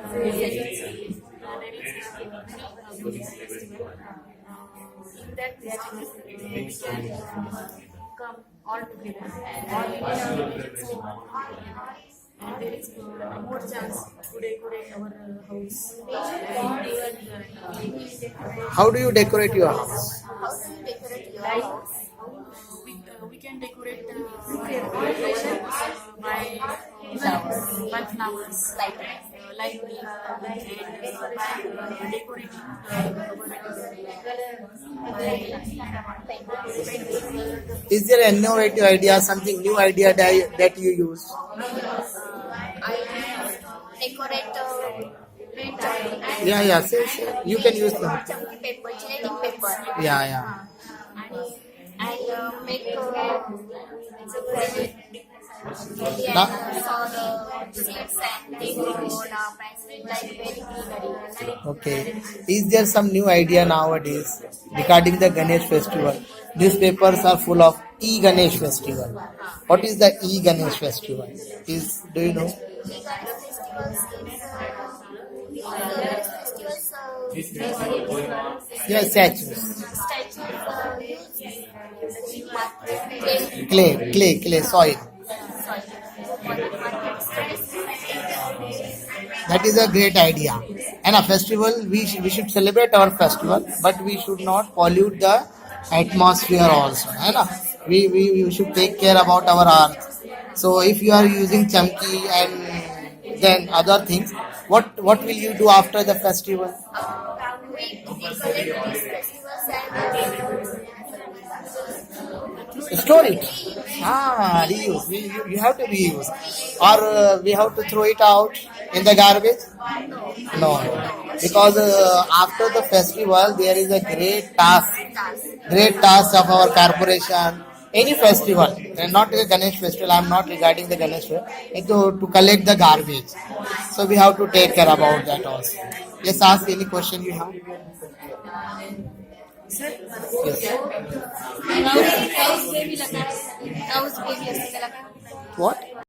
There is Gudi festival. In that festival, we can come all together, all in a village. And there is more chance to decorate our house. How do you decorate your house? How do you decorate your Like house? we can decorate decoration by flowers, Like light and by decorating Is there a innovative idea, something new idea that you use? I decorate paint Yeah. Say. You can use them. chunky paper, gelatin paper. Yeah. And make Now, saw the seeds and they grow up and like very greenery. okay. Is there some new idea nowadays regarding the Ganesh festival? Newspapers are full of e-Ganesh festival. What is the e-Ganesh festival? Do you know? Yes, statues. Clay, soil. That is a great idea. And a festival, we should celebrate our festival, but we should not pollute the atmosphere also. है ना? We should take care about our earth. So if you are using chamki and then other things, what will you do after the festival? We decorate these festivals and Store it. Reuse. You have to reuse. Or we have to throw it out in the garbage? No. Because after the festival, there is a great task of our corporation. Any festival, and not the Ganesh festival, I am not regarding the Ganesh festival, to collect the garbage. So we have to take care about that also. Yes, ask any question you have. Yes. House baby असते त्याला काय? What?